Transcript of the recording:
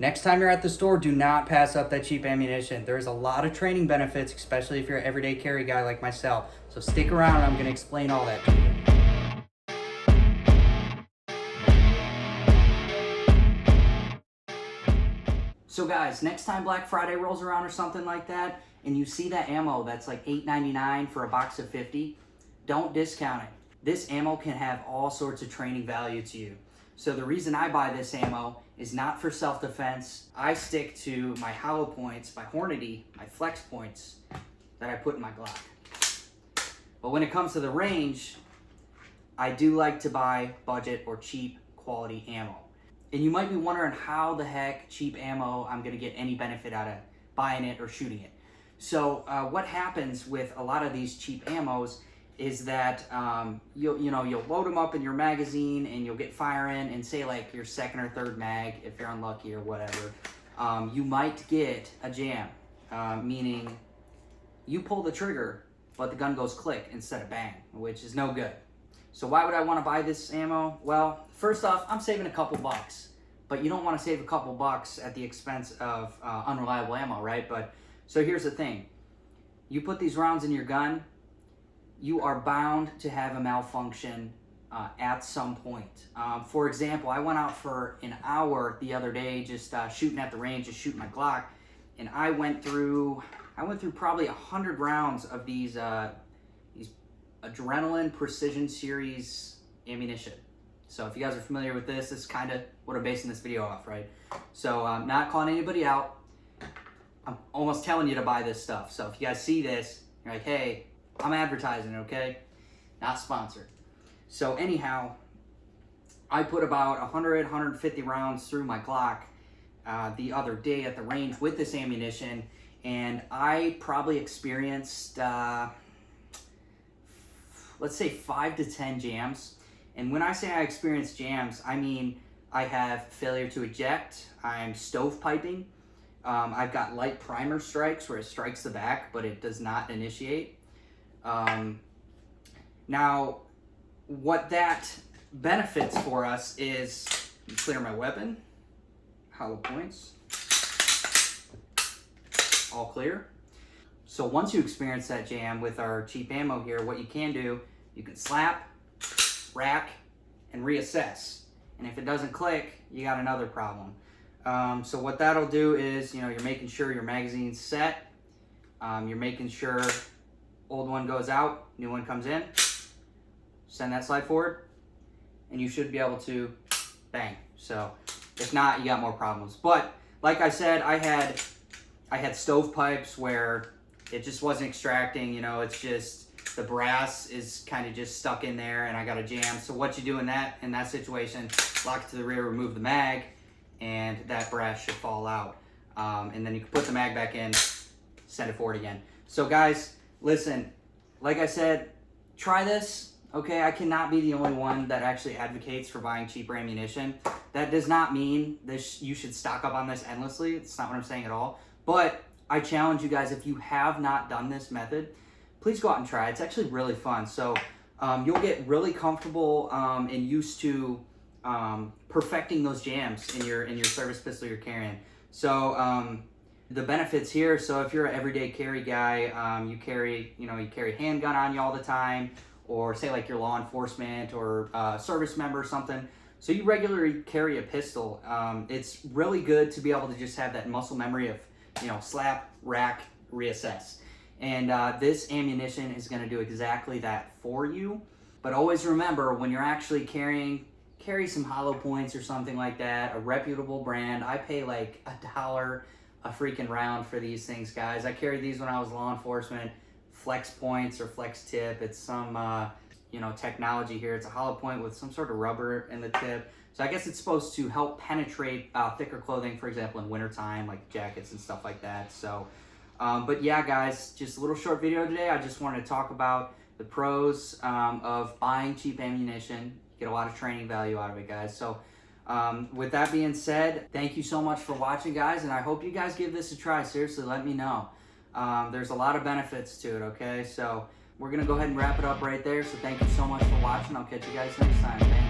Next time you're at the store, do not pass up that cheap ammunition. There's a lot of training benefits, especially if you're an everyday carry guy like myself. So stick around, I'm gonna explain all that to you. So guys, next time Black Friday rolls around or something like that, and you see that ammo that's like $8.99 for a box of 50, don't discount it. This ammo can have all sorts of training value to you. So the reason I buy this ammo is not for self-defense. I stick to my hollow points, my Hornady, my flex points that I put in my Glock. But when it comes to the range, I do like to buy budget or cheap quality ammo. And you might be wondering how the heck cheap ammo I'm gonna get any benefit out of buying it or shooting it. So what happens with a lot of these cheap ammos is that you'll load them up in your magazine and you'll get firing, and say like your second or third mag, if you're unlucky or whatever, you might get a jam, meaning you pull the trigger but the gun goes click instead of bang, which is no good. So why would I want to buy this ammo? Well, first off, I'm saving a couple bucks, but you don't want to save a couple bucks at the expense of unreliable ammo, right? But so here's the thing. You put these rounds in your gun, you are bound to have a malfunction at some point. For example, I went out for an hour the other day just shooting at the range, just shooting my Glock, and I went through probably 100 rounds of these Adrenaline Precision Series ammunition. So if you guys are familiar with this, this is kind of what I'm basing this video off, right? So I'm not calling anybody out. I'm almost telling you to buy this stuff. So if you guys see this, you're like, hey, I'm advertising, okay? Not sponsored. So anyhow, I put about 100, 150 rounds through my Glock the other day at the range with this ammunition, and I probably experienced, let's say 5 to 10 jams. And when I say I experience jams, I mean I have failure to eject, I'm stovepiping, I've got light primer strikes where it strikes the back but it does not initiate. Now, what that benefits for us is, clear my weapon, hollow points, all clear. So once you experience that jam with our cheap ammo here, what you can do, you can slap, rack, and reassess. And if it doesn't click, you got another problem. So what that'll do is, you're making sure your magazine's set, you're making sure old one goes out, new one comes in, send that slide forward, and you should be able to bang. So if not, you got more problems. But like I said, I had stovepipes where it just wasn't extracting, it's just the brass is kind of just stuck in there and I got a jam. So what you do in that situation, lock it to the rear, remove the mag, and that brass should fall out. And then you can put the mag back in, send it forward again. So guys, listen, like I said, try this, okay? I cannot be the only one that actually advocates for buying cheaper ammunition. That does not mean you should stock up on this endlessly. It's not what I'm saying at all. But I challenge you guys, if you have not done this method, please go out and try it. It's actually really fun. So you'll get really comfortable and used to perfecting those jams in your service pistol you're carrying. So the benefits here, so if you're an everyday carry guy, you carry a handgun on you all the time, or say like you're law enforcement or a service member or something, so you regularly carry a pistol, it's really good to be able to just have that muscle memory of, slap, rack, reassess. And this ammunition is going to do exactly that for you. But always remember, when you're actually carry some hollow points or something like that, a reputable brand. I pay like $1 a freaking round for these things, guys. I carried these when I was law enforcement. Flex points or flex tip. It's some technology here. It's a hollow point with some sort of rubber in the tip. So I guess it's supposed to help penetrate thicker clothing, for example, in wintertime, like jackets and stuff like that. So, but yeah, guys, just a little short video today. I just wanted to talk about the pros of buying cheap ammunition. You get a lot of training value out of it, guys. So with that being said, thank you so much for watching, guys, and I hope you guys give this a try. Seriously, let me know. There's a lot of benefits to it, okay? So we're going to go ahead and wrap it up right there. So thank you so much for watching. I'll catch you guys next time. Thanks.